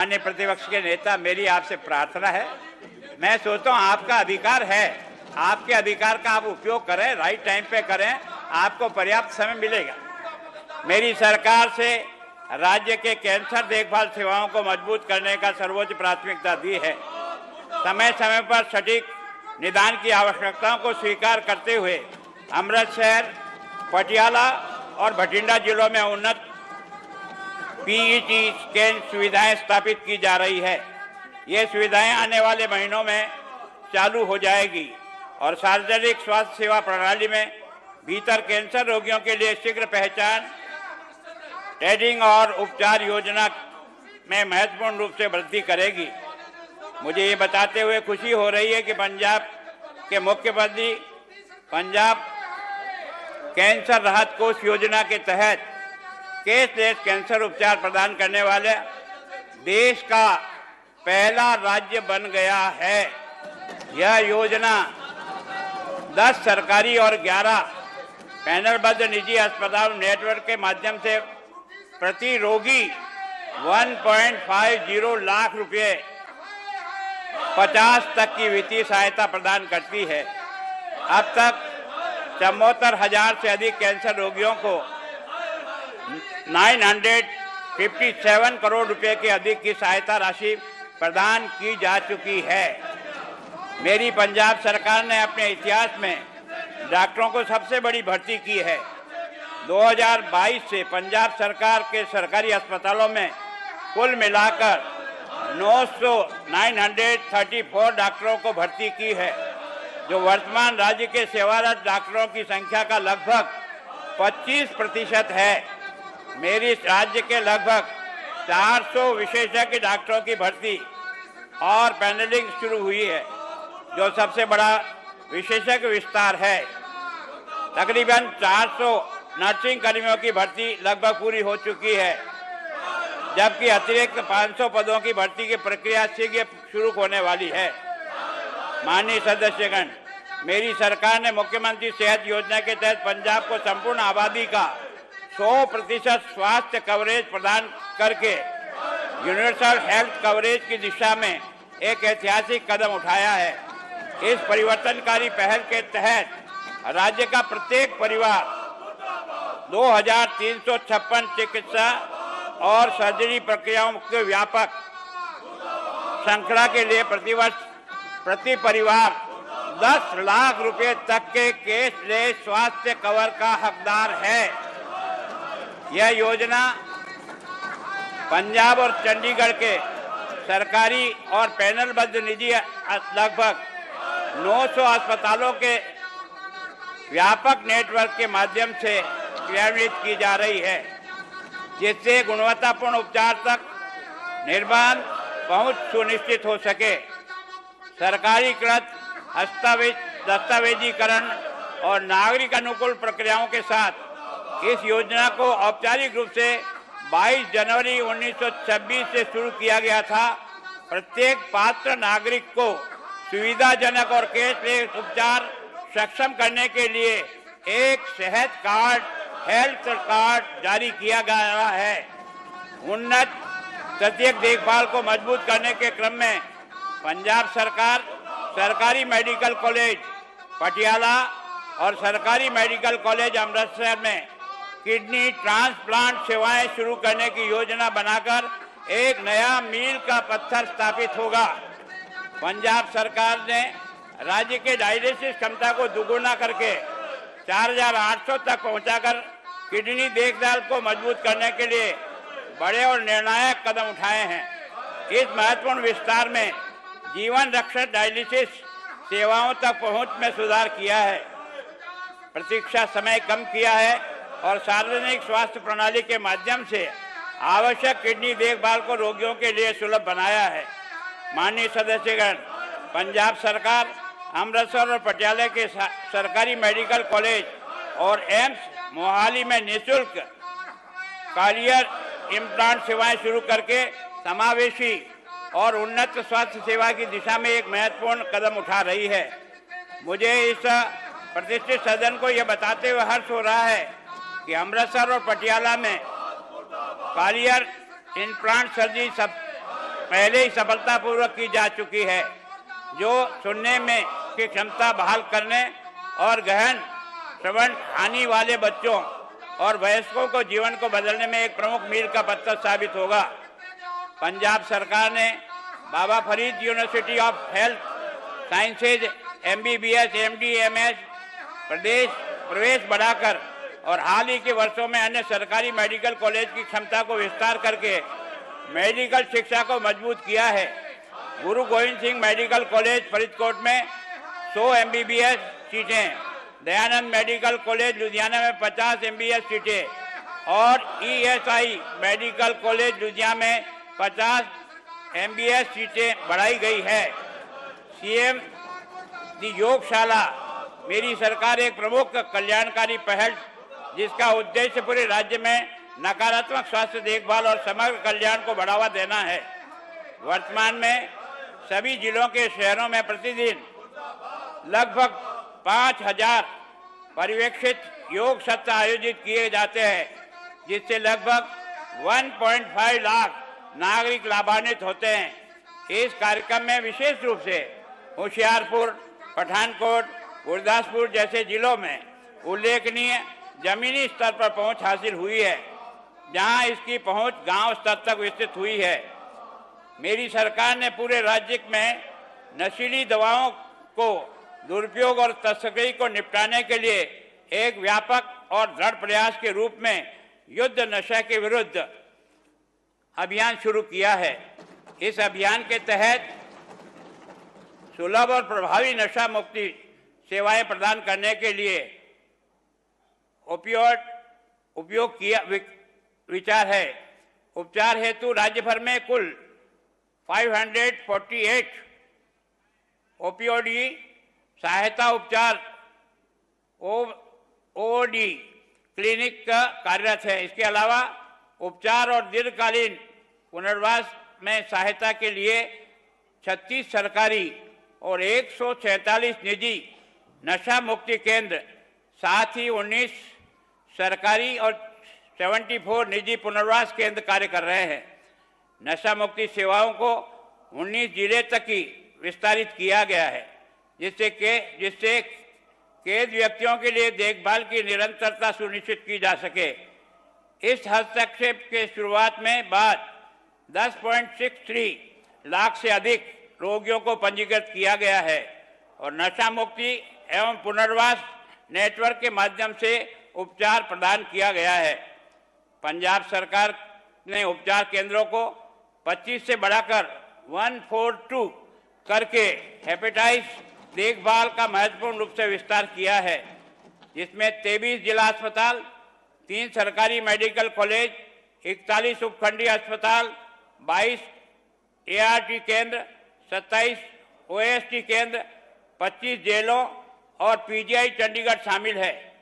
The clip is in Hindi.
माननीय प्रतिपक्ष के नेता, मेरी आपसे प्रार्थना है, मैं सोचता हूँ आपका अधिकार है, आपके अधिकार का आप उपयोग करें, राइट टाइम पे करें, आपको पर्याप्त समय मिलेगा। मेरी सरकार से राज्य के कैंसर देखभाल सेवाओं को मजबूत करने का सर्वोच्च प्राथमिकता दी है। समय समय पर सटीक निदान की आवश्यकताओं को स्वीकार करते हुए अमृतसर, पटियाला और भटिंडा जिलों में उन्नत पीईटी स्कैन सुविधाएं स्थापित की जा रही है। ये सुविधाएं आने वाले महीनों में चालू हो जाएगी और सार्वजनिक स्वास्थ्य सेवा प्रणाली में भीतर कैंसर रोगियों के लिए शीघ्र पहचान, ट्रेडिंग और उपचार योजना में महत्वपूर्ण रूप से वृद्धि करेगी। मुझे ये बताते हुए खुशी हो रही है कि पंजाब के मुख्यमंत्री पंजाब कैंसर राहत कोष योजना के तहत केसलेस कैंसर उपचार प्रदान करने वाले देश का पहला राज्य बन गया है। यह योजना 10 सरकारी और 11 पैनलबद्ध निजी अस्पताल नेटवर्क के माध्यम से प्रति रोगी 1.50 लाख रुपए 50 तक की वित्तीय सहायता प्रदान करती है। अब तक 74,000 से अधिक कैंसर रोगियों को 957 करोड़ रुपए के अधिक की सहायता राशि प्रदान की जा चुकी है। मेरी पंजाब सरकार ने अपने इतिहास में डॉक्टरों को सबसे बड़ी भर्ती की है। 2022 से पंजाब सरकार के सरकारी अस्पतालों में कुल मिलाकर 934 डॉक्टरों को भर्ती की है, जो वर्तमान राज्य के सेवारत डॉक्टरों की संख्या का लगभग 25% है। मेरी राज्य के लगभग 400 विशेषज्ञ डॉक्टरों की भर्ती और पैनलिंग शुरू हुई है, जो सबसे बड़ा विशेषज्ञ विस्तार है। तकरीबन 400 नर्सिंग कर्मियों की भर्ती लगभग पूरी हो चुकी है, जबकि अतिरिक्त 500 पदों की भर्ती की प्रक्रिया शीघ्र शुरू होने वाली है। माननीय सदस्यगण, मेरी सरकार ने मुख्यमंत्री सेहत योजना के तहत पंजाब को संपूर्ण आबादी का 100% स्वास्थ्य कवरेज प्रदान करके यूनिवर्सल हेल्थ कवरेज की दिशा में एक ऐतिहासिक कदम उठाया है। इस परिवर्तनकारी पहल के तहत राज्य का प्रत्येक परिवार 2356 चिकित्सा और सर्जरी प्रक्रियाओं के व्यापक श्रृंखला के लिए प्रतिवर्ष प्रति परिवार 10 लाख रुपए तक के कैशलेस स्वास्थ्य कवर का हकदार है। यह योजना पंजाब और चंडीगढ़ के सरकारी और पैनलबद्ध निजी लगभग 900 अस्पतालों के व्यापक नेटवर्क के माध्यम से क्रियान्वित की जा रही है, जिससे गुणवत्तापूर्ण उपचार तक निर्बाध पहुंच सुनिश्चित हो सके। सरकारीकृत दस्तावेजीकरण और नागरिक अनुकूल प्रक्रियाओं के साथ इस योजना को औपचारिक रूप से 22 जनवरी 1926 से शुरू किया गया था। प्रत्येक पात्र नागरिक को सुविधाजनक और कैशलेस उपचार सक्षम करने के लिए एक सेहत कार्ड, हेल्थ कार्ड जारी किया गया है। उन्नत प्रत्येक देखभाल को मजबूत करने के क्रम में पंजाब सरकार सरकारी मेडिकल कॉलेज पटियाला और सरकारी मेडिकल कॉलेज अमृतसर में किडनी ट्रांसप्लांट सेवाएं शुरू करने की योजना बनाकर एक नया मील का पत्थर स्थापित होगा। पंजाब सरकार ने राज्य के डायलिसिस क्षमता को दुगुना करके 4800 तक पहुंचाकर किडनी देखभाल को मजबूत करने के लिए बड़े और निर्णायक कदम उठाए हैं। इस महत्वपूर्ण विस्तार में जीवन रक्षक डायलिसिस सेवाओं तक पहुंच में सुधार किया है, प्रतीक्षा समय कम किया है और सार्वजनिक स्वास्थ्य प्रणाली के माध्यम से आवश्यक किडनी देखभाल को रोगियों के लिए सुलभ बनाया है। माननीय सदस्यगण, पंजाब सरकार अमृतसर और पटियाला के सरकारी मेडिकल कॉलेज और एम्स मोहाली में निःशुल्क कॉलियर इम्प्लांट सेवाएं शुरू करके समावेशी और उन्नत स्वास्थ्य सेवा की दिशा में एक महत्वपूर्ण कदम उठा रही है। मुझे इस प्रतिष्ठित सदन को यह बताते हुए हर्ष हो रहा है कि अमृतसर और पटियाला में कॉलियर इम्प्लांट सर्जरी पहले ही सफलतापूर्वक की जा चुकी है, जो सुनने में की क्षमता बहाल करने और गहन श्रवण हानि वाले बच्चों और वयस्कों को जीवन को बदलने में एक प्रमुख मील का पत्थर साबित होगा। पंजाब सरकार ने Baba Farid university of health sciences MBBS MD MS प्रवेश बढ़ाकर और हाल ही के वर्षों में अन्य सरकारी मेडिकल कॉलेज की क्षमता को विस्तार करके मेडिकल शिक्षा को मजबूत किया है। गुरु गोविंद सिंह मेडिकल कॉलेज फरीदकोट में 100 MBBS सीटें, दयानंद मेडिकल कॉलेज लुधियाना में 50 MBBS सीटें और ESI मेडिकल कॉलेज लुधियाना में 50 MBBS सीटें बढ़ाई गई है। CM दी योगशाला मेरी सरकार एक प्रमुख कल्याणकारी पहल जिसका उद्देश्य पूरे राज्य में नकारात्मक स्वास्थ्य देखभाल और समग्र कल्याण को बढ़ावा देना है। वर्तमान में सभी जिलों के शहरों में प्रतिदिन लगभग 5000 पर्यवेक्षित योग सत्र आयोजित किए जाते हैं, जिससे लगभग 1.5 लाख नागरिक लाभान्वित होते हैं। इस कार्यक्रम में विशेष रूप से होशियारपुर, पठानकोट, गुरदासपुर जैसे जिलों में उल्लेखनीय जमीनी स्तर पर पहुंच हासिल हुई है, जहां इसकी पहुंच गांव स्तर तक विस्तृत हुई है। मेरी सरकार ने पूरे राज्य में नशीली दवाओं को दुरुपयोग और तस्करी को निपटाने के लिए एक व्यापक और दृढ़ प्रयास के रूप में युद्ध नशा के विरुद्ध अभियान शुरू किया है। इस अभियान के तहत सुलभ और प्रभावी नशा मुक्ति सेवाएं प्रदान करने के लिए ओपियोइड उपयोग किया विचार है। उपचार हेतु राज्य भर में कुल 548 ओपीओडी सहायता उपचार OOD क्लिनिक का कार्यरत है। इसके अलावा उपचार और दीर्घकालीन पुनर्वास में सहायता के लिए 36 सरकारी और 146 निजी नशा मुक्ति केंद्र, साथ ही 19 सरकारी और 74 निजी पुनर्वास केंद्र कार्य कर रहे हैं। नशा मुक्ति सेवाओं को 19 जिले तक ही विस्तारित किया गया है, जिससे कैद व्यक्तियों के लिए देखभाल की निरंतरता सुनिश्चित की जा सके। इस हस्तक्षेप के शुरुआत में बाद 10.63 लाख से अधिक रोगियों को पंजीकृत किया गया है और नशा मुक्ति एवं पुनर्वास नेटवर्क के माध्यम से उपचार प्रदान किया गया है। पंजाब सरकार ने उपचार केंद्रों को 25 से बढ़ाकर 142 करके हेपेटाइटिस देखभाल का महत्वपूर्ण रूप से विस्तार किया है, जिसमें 23 जिला अस्पताल, 3 सरकारी मेडिकल कॉलेज, 41 उपखंडीय अस्पताल, 22 ART केंद्र, 27 OST केंद्र, 25 जेलों और PGI चंडीगढ़ शामिल है।